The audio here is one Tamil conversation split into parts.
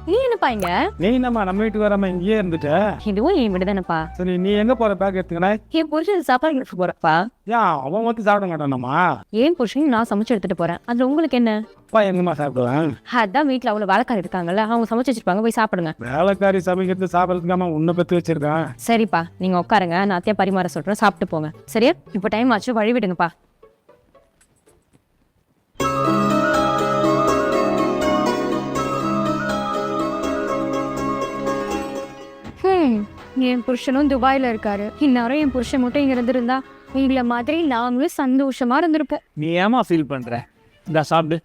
நீ என்னப்பா இங்க? நீ என்னம்மா நம்ம வீட்டுக்கு வராம இங்கேயே இருந்துட்ட? இதுவும் என் வீடு தானப்பா. சரி நீ எங்க போற? பேக் எடுத்துக்கணே. என் புருஷன் சாப்பாடு எடுத்து போறப்பா. ஏன் அவன் வந்து சாப்பிட மாட்டானாமா? ஏன் புருஷன் நான் சமைச்சு எடுத்துட்டு போறேன், அதுல உங்களுக்கு என்ன? அப்பா எங்கம்மா சாப்பிடுவேன்? அதான் வீட்டுல அவ்வளவு வேலைக்காரி இருக்காங்கல்ல, அவங்க சமைச்சு வச்சிருப்பாங்க, போய் சாப்பிடுங்க. வேலைக்காரி சமைக்கிறது சாப்பிடறதுக்காம உன்னை பெற்று வச்சிருக்கேன். சரிப்பா, நீங்க உட்காருங்க, நான் அத்தையா பரிமாற சொல்றேன், சாப்பிட்டு போங்க. சரியா? இப்போ டைம் ஆச்சு, வழி விடுங்கப்பா. என் புருஷனும் துபாயில இருக்காரு. இந்நேரம் என் புருஷன் மட்டும் இங்க இருந்திருந்தா உங்களை மாதிரி நாங்களும் சந்தோஷமா இருந்திருப்போம். நீ ஏமா ஃபீல் பண்ற? இந்த சாப்பிடு.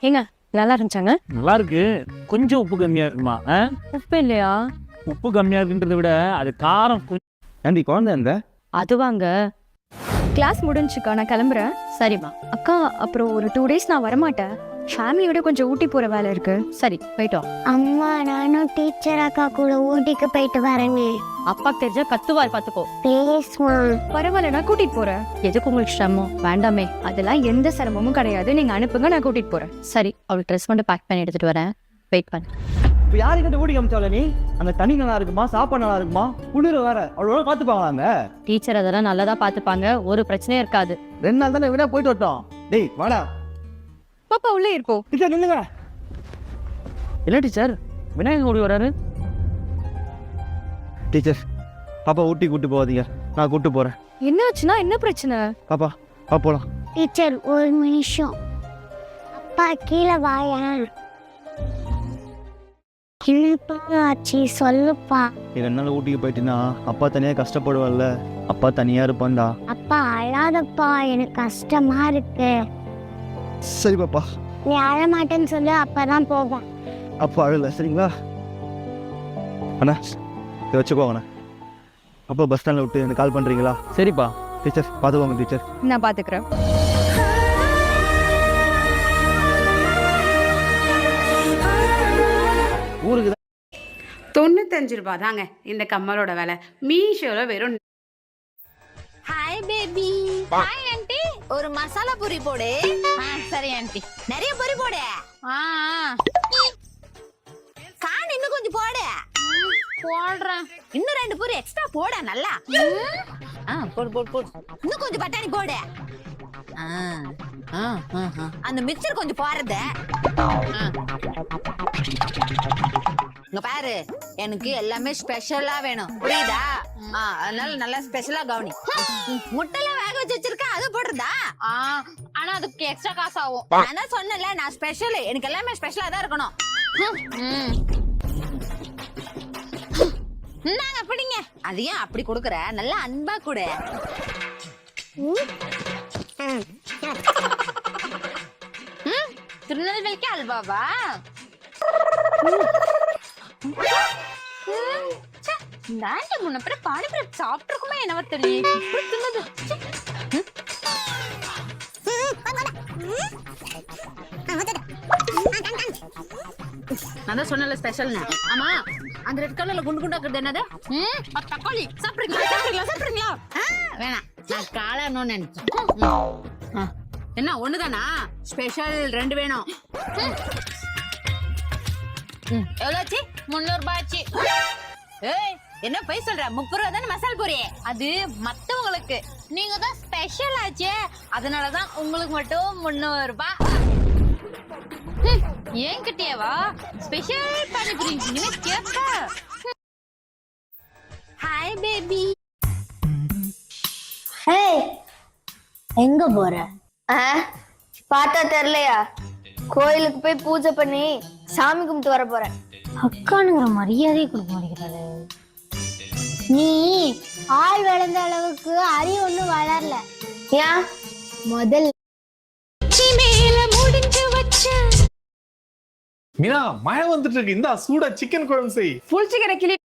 ஏங்க நல்லா இருந்துச்சாங்க? நல்லா இருக்கு. கொஞ்சம் உப்பு கம்மியா இருக்குமா? உப்பு இல்லையா? உப்பு கம்மியா இருக்குன்றத விட அது காரம். ஏண்டி குழந்தை இந்த? அதுவாங்க, கிளாஸ் முடிஞ்சுக்கா, நான் கிளம்புறேன். சரிம்மா. அக்கா அப்புறம் ஒரு 2 days நான் வரமாட்டேன், ஃபேமிலியோட கொஞ்சம் ஊட்டி போற வேலை இருக்கு. சரி போயிட்டோம். அம்மா நானும் டீச்சர் அக்கா கூட ஊட்டிக்கு போயிட்டு வரேனே. அப்பா தெரிஞ்சா கத்துவார், பாத்துக்கோ. ப்ளீஸ்மா. பரவாயில்ல, நான் கூட்டிட்டு போறேன். எதுக்கு உங்களுக்கு சிரமம்? வேண்டாமே, அதெல்லாம் எந்த சிரமமும் கிடையாது. நீங்க அனுப்புங்க, நான் கூட்டிட்டு போறேன். சரி, அவளுக்கு ட்ரெஸ் மட்டும் பேக் பண்ணி எடுத்துட்டு வரேன், வெயிட் பண்ணு. இப்போ யாருக்கிட்ட ஊட்டி காமிச்சால நீ? அந்த தண்ணி நல்லா இருக்குமா, சாப்பாடு நல்லா இருக்குமா, குளிர் வேற அவ்வளோ பார்த்துப்பாங்களாங்க. டீச்சர் அதெல்லாம் நல்லதா பாத்துப்பாங்க, ஒரு பிரச்சனையும் இருக்காது. 2 நாள் தானே வினா போயிட்டு வரட்டும். டேய் வாடா. பாப்பா உள்ளே இருப்போம். டீச்சர் நில்லுங்க. இல்லை டீச்சர், விநாயகர் ஓடி வராரு. டீச்சர் பாப்பா ஊட்டி கூட்டு போகாதீங்க, நான் கூட்டு போறேன். என்னாச்சுன்னா என்ன பிரச்சனை? பாப்பா பா போலாம். டீச்சர் ஒரு நிமிஷம். அப்பா கீழே வாயா. என்னப்பா ஆச்சு சொல்லுப்பா. நீ 2 நாள் ஊட்டிக்கு போயிட்டீங்கன்னா அப்பா தனியாக கஷ்டப்படுவான்ல. அப்பா தனியாக இருப்பான்டா. அப்பா அழாதப்பா, எனக்கு கஷ்டமா இருக்கு. சரி பாப்பா. நீ அழமாட்டேன்னு சொல்லு, அப்பதான் போவேன். அப்பா அழல சரிங்களா? அண்ணா இதை வச்சுக்கோங்கண்ணா. அப்பா பஸ் ஸ்டாண்டில் விட்டு எனக்கு கால் பண்ணுறீங்களா? சரிப்பா. டீச்சர் பார்த்துக்கோங்க டீச்சர். நான் பாத்துக்கிறேன். ஊருக்கு 95 ரூபாய் தாங்க இந்த கம்மலோட விலை. மீஷோல வெறும். Hi baby. ஹாய் ஆண்டி, ஒரு மசாலா பூரி போடு. சரி ஆண்டி. நிறைய பூரி போடு. கான் இன்னும் கொஞ்சம் போடு. போடுறேன். இன்னும் 2 பூரி எக்ஸ்ட்ரா போட நல்லா. போடு போடு போடு. இன்னும் கொஞ்சம் பட்டாணி போடு. அந்த மிக்சர் கொஞ்சம் போறது. இங்க பாரு, எனக்கு எல்லாமே ஸ்பெஷலா வேணும், புரியுதா? அதனால நல்லா ஸ்பெஷலா கவனி. முட்டைலாம் வேக வச்சு வச்சிருக்க, அது போடுறதா? ஆனா அதுக்கு எக்ஸ்ட்ரா காசு ஆகும். நான் சொன்னல, நான் ஸ்பெஷல், எனக்கு எல்லாமே ஸ்பெஷலா தான் இருக்கணும். நாங்க அப்படிங்க. அதையும் அப்படி கொடுக்குற, நல்லா அன்பா கூட. திருநெல்வேலிக்கு அல்வாவா? இந்த ஆண்டி முன்ன பானிபுரி சாப்பிட்டுருக்குமே என்னவோ தெரியல. நான் தான் சொன்னல ஸ்பெஷல்னு. ஆமா, அந்த ரெட் கலர்ல குண்டு குண்டா இருக்குது என்னது? தக்காளி. சாப்பிடுறீங்களா சாப்பிடுறீங்களா சாப்பிடுறீங்களா? வேணாம், நான் காளானு நினைச்சேன். என்ன ஒண்ணுதானா? ஸ்பெஷல் 2 வேணும். எவ்வளவு ஆச்சு? 300 ரூபாய் ஆச்சு. ஏய் என்ன போய் சொல்ற? 30 ரூபா தானே மசால் பூரி. அது மத்தவங்களுக்கு, நீங்க தான் ஸ்பெஷல் ஆச்சே, அதனாலதான் உங்களுக்கு மட்டும் 300 ரூபாய். ஏன் கிட்டியவா ஸ்பெஷல் பானிபூரி இனிமே கேப்ப. Hi baby. ஏய் எங்க போற? பார்த்தா தெரியலையா? கோயிலுக்கு போய் பூஜை பண்ணி சாமி கும்பிட்டு வர போறேன். அக்கானுங்கிற மரியாதையை கொடுக்க மாட்டேங்கிறாரு. நீ ஆள் வளர்ந்த அளவுக்கு அறிவு ஒண்ணும் வளரல. ஏன்? முதல் மீனா மழை வந்துட்டு இருக்கு, இந்த சூடா சிக்கன் குழம்பு செய். ஃபுல் சிக்கன் கிளி.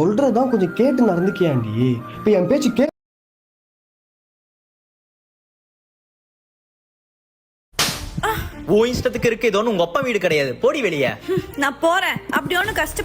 சொல்றதுதான் கொஞ்சம் கேட்டு நடந்துக்கியாண்டி. இப்ப என் பேச்சு உன் இஷ்டத்துக்கு இருக்கு, இது ஒண்ணு உங்க அப்பா வீடு கிடையாது. போடி வெளியே. நான் போறேன். அப்படி ஒன்னும் கஷ்டம்